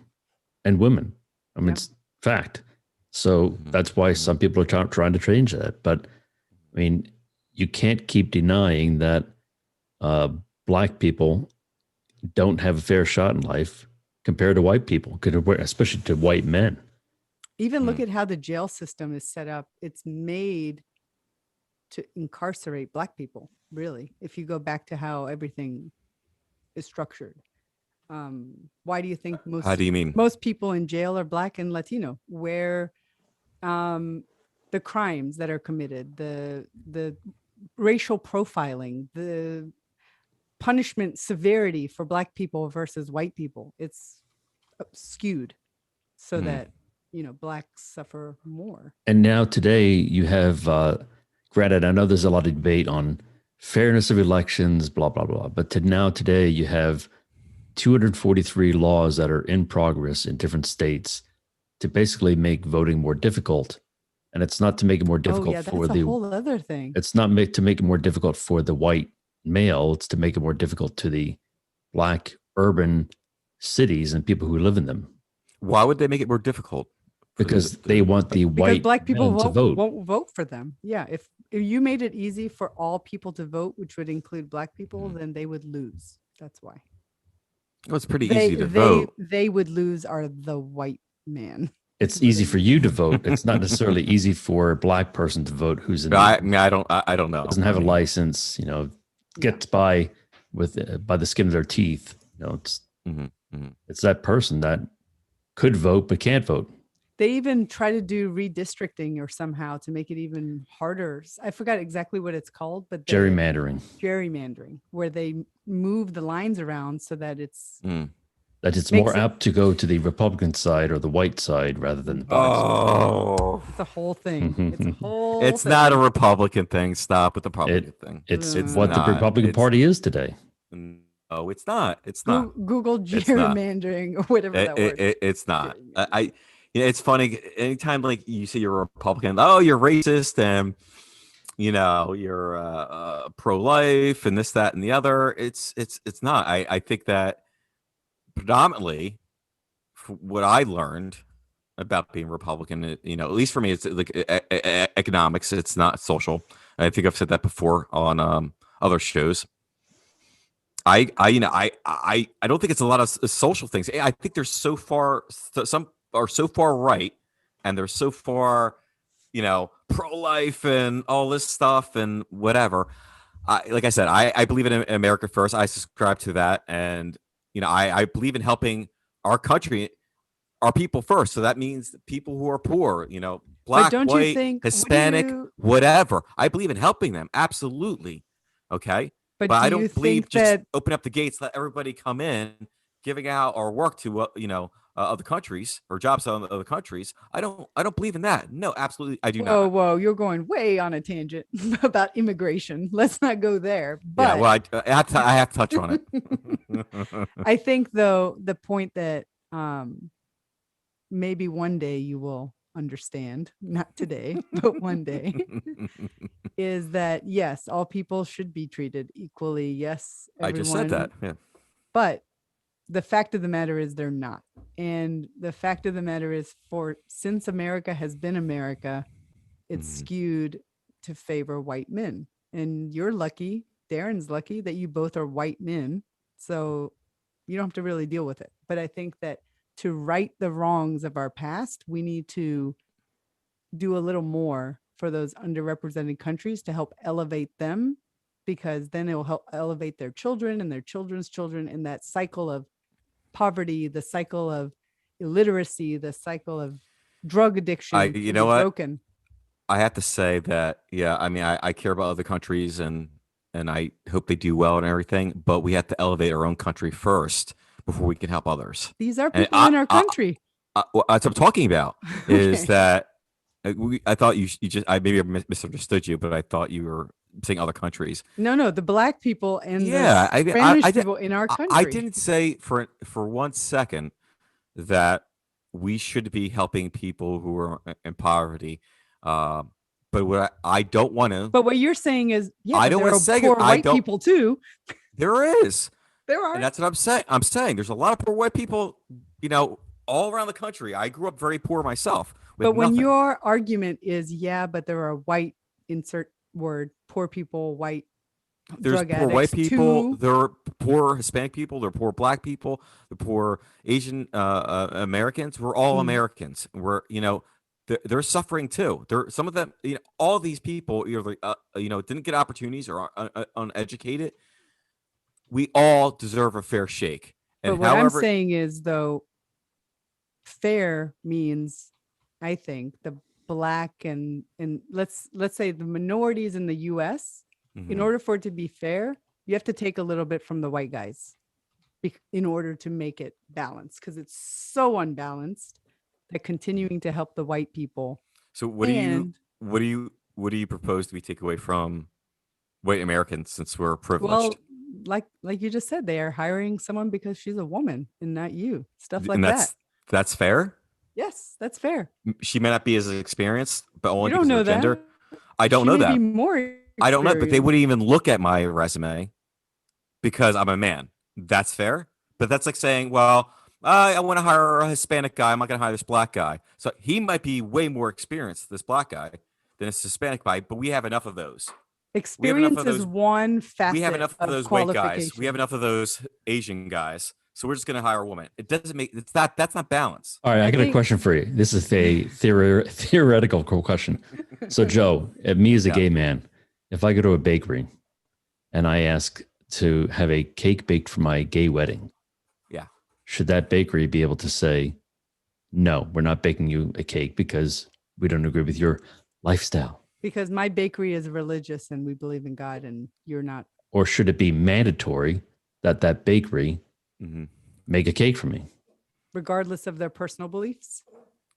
and women. I mean, Yeah. it's fact. So that's why some people are trying to change that. But I mean, you can't keep denying that uh, black people don't have a fair shot in life compared to white people, especially to white men. Even look at how the jail system is set up. It's made to incarcerate black people, really, if you go back to how everything is structured. Why do you think How do you mean? most people in jail are black and Latino? Where the crimes that are committed, the racial profiling, the punishment severity for black people versus white people, it's skewed so that blacks suffer more. And now today you have, granted, I know there's a lot of debate on fairness of elections, blah, blah, blah. But today you have 243 laws that are in progress in different states to basically make voting more difficult. And it's not to make it more difficult for the whole other thing. It's not to make it more difficult for the white male. It's to make it more difficult to the black urban cities and people who live in them. Why would they make it more difficult? Because they want the white black people won't vote for them. Yeah, if you made it easy for all people to vote, which would include black people, then they would lose. That's why. Well, it's pretty easy to vote. They would lose are the white man. It's easy for you to vote. It's not necessarily easy for a black person to vote who's in. I don't know. Doesn't have a license. Gets by by the skin of their teeth. It's it's that person that could vote but can't vote. They even try to do redistricting or somehow to make it even harder. I forgot exactly what it's called, but gerrymandering, where they move the lines around so that it's more apt to go to the Republican side or the white side rather than the black side. It's a whole thing. It's a whole It's not a Republican thing. Stop with the Republican thing. It's what the Republican Party is today. No, it's not. It's not. Google gerrymandering or whatever that word is. It's not. It's funny. Anytime like you say you're a Republican, oh, you're racist and you're pro-life and this, that, and the other. It's not. I think that predominantly what I learned about being Republican, at least for me, it's like economics. It's not social. I think I've said that before on other shows. I don't think it's a lot of social things. I think there's some are so far right and they're so far, pro-life and all this stuff and whatever. Like I said, I believe in America first. I subscribe to that. And, I believe in helping our country, our people first. So that means people who are poor, black, white, Hispanic, whatever. I believe in helping them. Absolutely. Okay. But I don't believe just open up the gates, let everybody come in, giving out our work to, other countries or jobs in other countries. I don't believe in that. No, absolutely. I do not. Whoa. You're going way on a tangent about immigration. Let's not go there. But yeah, well, I have to touch on it. I think, though, the point that maybe one day you will understand, not today, but one day, is that, yes, all people should be treated equally. Yes, everyone, I just said that. Yeah. But the fact of the matter is they're not. And the fact of the matter is, since America has been America, it's skewed to favor white men. And you're lucky, Darren's lucky that you both are white men. So you don't have to really deal with it. But I think that to right the wrongs of our past, we need to do a little more for those underrepresented countries to help elevate them, because then it will help elevate their children and their children's children in that cycle of poverty, the cycle of illiteracy, the cycle of drug addiction. You know what? Broken. I have to say that, yeah, I mean, I care about other countries and I hope they do well and everything, but we have to elevate our own country first before we can help others. These are people in our country. What I'm talking about is that I thought you just, maybe I misunderstood you, but I thought you were saying other countries. No, the black people and the Spanish people in our country. I didn't say for 1 second that we should be helping people who are in poverty. But what I don't want to. But what you're saying is, yeah, I don't want to say poor white people too. There is. There are. And that's what I'm saying. I'm saying there's a lot of poor white people, all around the country. I grew up very poor myself with But when nothing. your argument is, yeah, but there are white, insert word, poor people, white There's drug poor white addicts people. too. There are poor Hispanic people. There are poor Black people. The poor Asian Americans. We're all Mm. Americans. They're suffering too. Some of them. All these people either didn't get opportunities or are uneducated. We all deserve a fair shake. But And what I'm however, saying is, though, fair means, I think, the black and let's say the minorities in the US, in Mhm. order for it to be fair, you have to take a little bit from the white guys in order to make it balanced, because it's so unbalanced that continuing to help the white people So and what do you propose to be take away from white Americans since we're privileged? well, like you just said, they are hiring someone because she's a woman and not you, stuff And like that. that's fair. Yes, that's fair. She may not be as experienced, but You only don't because of her know gender. that. I don't She know may be that. more I don't know, but they experienced. wouldn't even look at my resume because I'm a man. That's fair. But that's like saying, well, I want to hire a Hispanic guy. I'm not going to hire this black guy. So he might be way more experienced, this black guy, than this Hispanic guy. But we have enough of those. We have enough Experience of is those. one We have facet enough of of those white guys. We have qualification. enough of those Asian guys. So we're just going to hire a woman. It doesn't make it's not that's not balance. All right, I I got a think question for you. This is a theoretical question. So, Joe, me as a Yeah. gay man, if I go to a bakery and I ask to have a cake baked for my gay wedding, Yeah. should that bakery be able to say, no, we're not baking you a cake because we don't agree with your lifestyle? because my bakery is religious and we believe in God and you're not. Or should it be mandatory that that bakery Mm-hmm. make a cake for me? Regardless of their personal beliefs.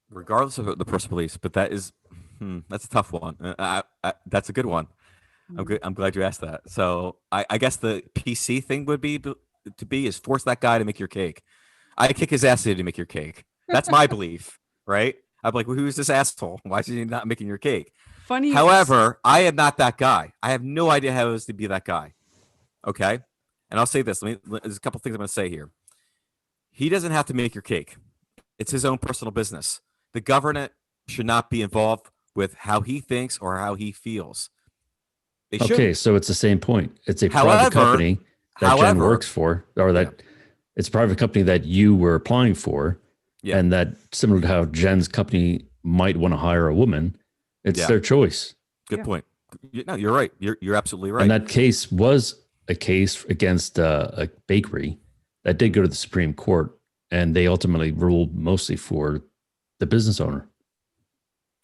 Regardless of the personal beliefs, but that's a tough one. That's a good one. I'm Mm. good. I'm glad you asked that. So I guess the PC thing would be is force that guy to make your cake. I kick his ass to make your cake. That's my belief, right? I'm like, well, who's this asshole? Why is he not making your cake? Funny. However, I am not that guy. I have no idea how it is to be that guy. Okay, and I'll say this. There's a couple things I'm going to say here. He doesn't have to make your cake. It's his own personal business. The government should not be involved with how he thinks or how he feels. They Okay, shouldn't. so it's the same point. It's a However- private company that Jen however- works for, or that it's a private company that you were applying for, Yeah. and that similar to how Jen's company might want to hire a woman, it's Yeah. their choice. Good Yeah. point. No, you're right. You're absolutely right. And that case was a case against a bakery that did go to the Supreme Court, and they ultimately ruled mostly for the business owner.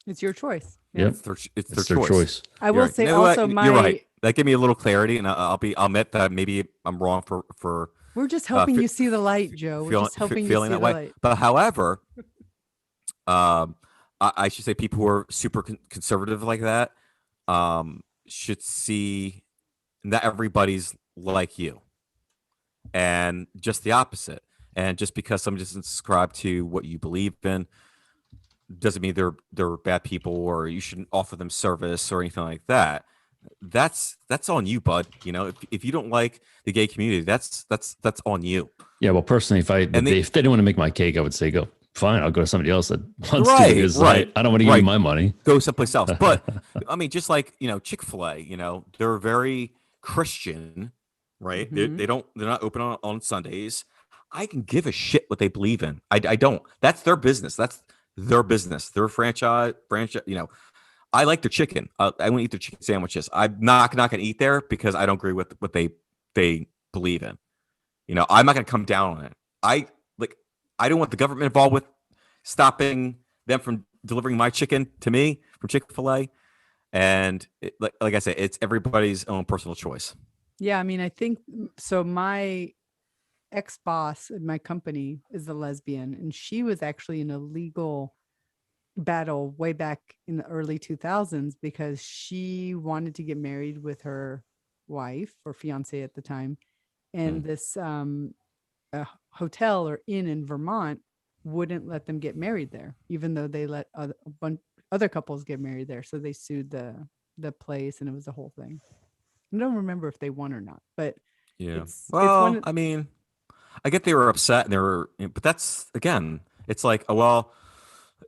It's your choice. Yep. It's It's their their choice. I You're will right. say You know what? also You're right. my That gave me a little clarity, and I'll admit that maybe I'm wrong for we're just helping fe- you see the light, Joe. We're feeling just helping you feeling see that the way. light. But however, I should say people who are super conservative like that should see that everybody's like you, and just the opposite. And just because someone doesn't subscribe to what you believe in doesn't mean they're bad people or you shouldn't offer them service or anything like that. That's on you, bud. If you don't like the gay community, that's on you. Yeah, well, personally, if they- if they didn't want to make my cake, I would say, go fine. I'll go to somebody else that wants to Right, because right, I don't want to give right. you my money. Go someplace else. But I mean, just like Chick-fil-A, they're very Christian, right? Mhm. They're not open on Sundays. I can give a shit what they believe in. I don't. That's their business. That's their business. Their franchise. I like their chicken. I want to eat their chicken sandwiches. I'm not going to eat there because I don't agree with what they believe in. I'm not going to come down on it. I don't want the government involved with stopping them from delivering my chicken to me from Chick-fil-A. And like I said, it's everybody's own personal choice. Yeah, I mean, I think so. My ex-boss at my company is a lesbian, and she was actually in a legal battle way back in the early 2000s because she wanted to get married with her wife or fiance at the time, and this a hotel or inn in Vermont wouldn't let them get married there, even though they let other couples get married there. So they sued the place, and it was a whole thing. I don't remember if they won or not, but Yeah. It's one Well, of, I mean, I get they were upset and they were, but that's again, it's like, oh, well,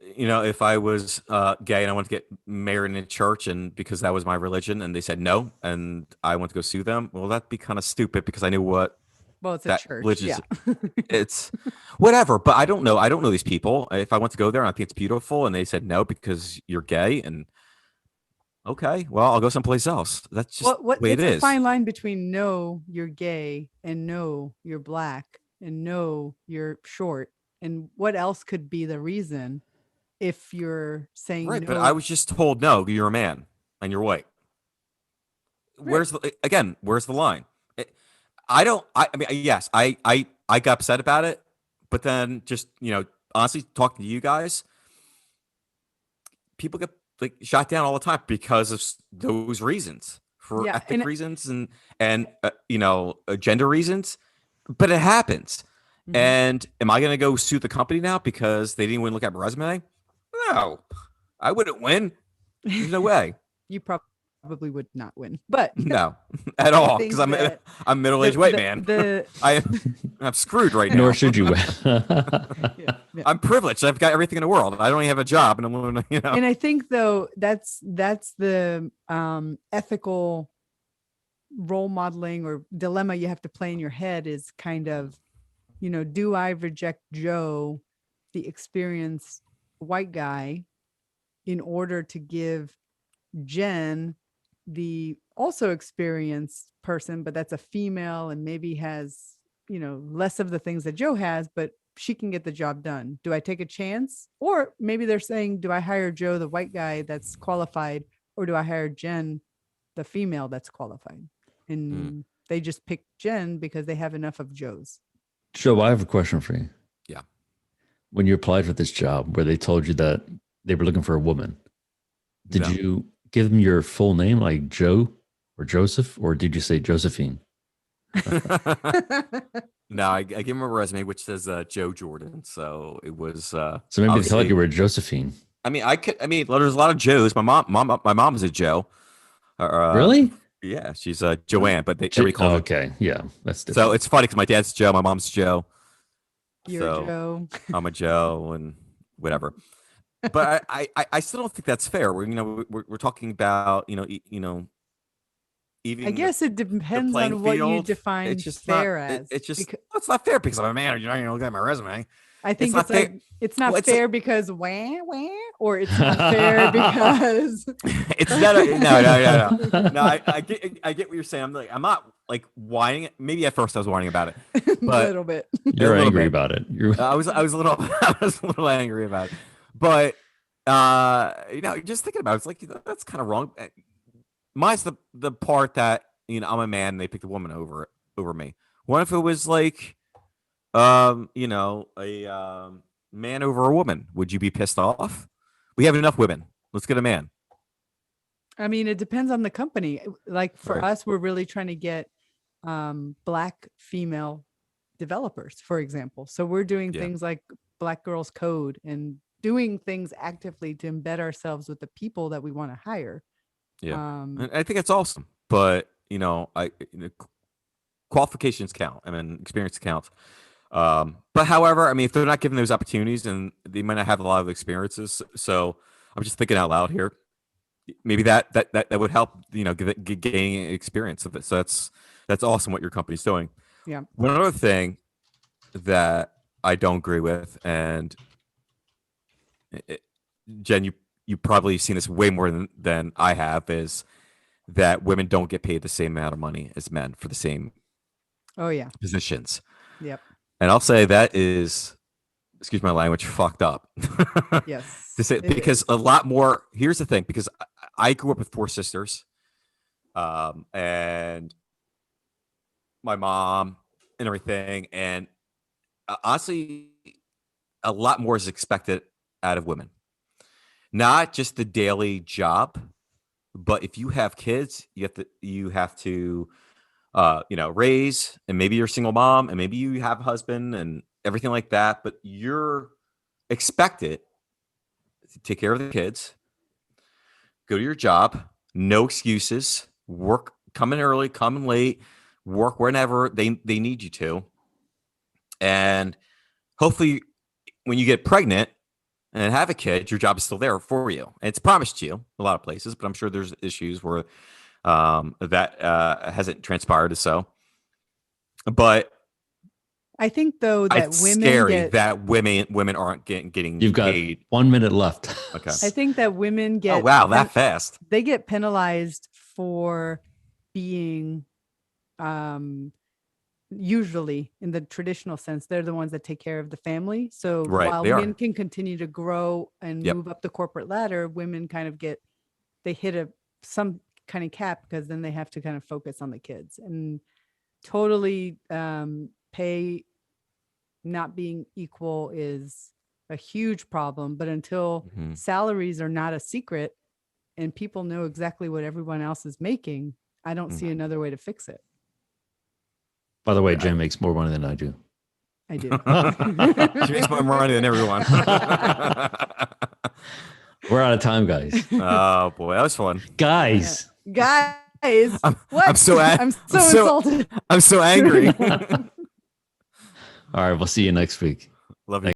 if I was gay and I wanted to get married in a church and because that was my religion and they said no and I went to go sue them, well, that'd be kind of stupid because I knew what well, it's a that church. religion Yeah. is. It's whatever, but I don't know. I don't know these people. If I want to go there and I think it's beautiful and they said no because you're gay and okay, well, I'll go someplace else. That's just What the way it it's the is. fine line between no, you're gay and no, you're black and no, you're short. And what else could be the reason if you're saying Right, but I no? was just told no, you're a man and you're white. Right. Where's the line? It- I don't. I mean, yes, I got upset about it, but then just honestly, talking to you guys, people get like shot down all the time because of those reasons, for Yeah. ethnic reasons and gender reasons. But it happens. Mhm. And am I going to go sue the company now because they didn't even look at my resume? No, I wouldn't win. There's no way. You probably would not win, but No, at I all. Because think that I'm middle aged white man. I'm screwed right now. Nor should you. yeah, yeah. I'm privileged. I've got everything in the world. I don't even have a job, and And I think though that's the ethical role modeling or dilemma you have to play in your head is kind of, do I reject Joe, the experienced white guy, in order to give Jen, the also experienced person, but that's a female and maybe has, less of the things that Joe has, but she can get the job done. Do I take a chance? Or maybe they're saying, do I hire Joe, the white guy that's qualified, or do I hire Jen, the female that's qualified? And they just pick Jen because they have enough of Joe's. Joe, I have a question for you. Yeah. When you applied for this job where they told you that they were looking for a woman, did No. you give them your full name, like Joe or Joseph, or did you say Josephine? No, I gave him a resume which says Joe Jordan. So it was. So maybe they obviously- felt like you were Josephine. I mean, there's a lot of Joes. My mom is a Joe. Really? Yeah, she's Joanne, but everybody calls her. Okay, yeah, that's different. So it's funny because my dad's Joe, my mom's Joe. You're So Joe. I'm a Joe and whatever. But I still don't think that's fair. We're talking about even. I guess it depends playing on what you field, define it's just fair not, as. it's just Because it's not fair because I'm a man. You're not going to look at my resume. I think not it's like fair. it's not Well, it's fair because or it's not fair because It's not no. I get what you're saying. I'm not like whining. Maybe at first I was whining about it, a but little bit. You're a little angry bit. about it. I was a little angry about it. But just thinking about it, it's like that's kind of wrong. Mine's the part that I'm a man and they picked a woman over me. What if it was like a man over a woman? Would you be pissed off? We have enough women. Let's get a man. I mean, it depends on the company. Like for Right. us, we're really trying to get Black female developers, for example. So we're doing Yeah. things like Black Girls Code and doing things actively to embed ourselves with the people that we want to hire. Yeah. And I think it's awesome, but qualifications count. I mean, experience counts. But however, I mean, if they're not given those opportunities, and they might not have a lot of experiences, so I'm just thinking out loud here. Maybe that would help. Gaining experience of it. So that's awesome what your company's doing. Yeah. One other thing that I don't agree with, and Jen, you probably seen this way more than I have, is that women don't get paid the same amount of money as men for the same Oh yeah. positions. Yep. And I'll say that is, excuse my language, fucked up. Yes. To say, because a lot more. Here's the thing, because I grew up with 4 sisters, and my mom and everything, and honestly, a lot more is expected out of women. Not just the daily job, but if you have kids, you have to raise, and maybe you're a single mom, and maybe you have a husband and everything like that, but you're expected to take care of the kids, go to your job, no excuses, work, come in early, come in late, work whenever they need you to, and hopefully when you get pregnant and have a kid, your job is still there for you. And it's promised you a lot of places, but I'm sure there's issues where that hasn't transpired. So, but I think though that it's women scary that women aren't getting You've got paid. 1 minute left. Okay. I think that women get Oh wow, that fast. they get penalized for being usually in the traditional sense, they're the ones that take care of the family. So Right, while they are. men can continue to grow and Yep. move up the corporate ladder, women kind of they hit some kind of cap because then they have to kind of focus on the kids, and totally pay not being equal is a huge problem. But until Mhm. salaries are not a secret and people know exactly what everyone else is making, I don't see another way to fix it. By the way, Jen makes more money than I do. I do. She makes more money than everyone. We're out of time, guys. Oh boy, that was fun. Guys. Guys, I'm what? so I'm so insulted. I'm so angry. All right, we'll see you next week. Love you.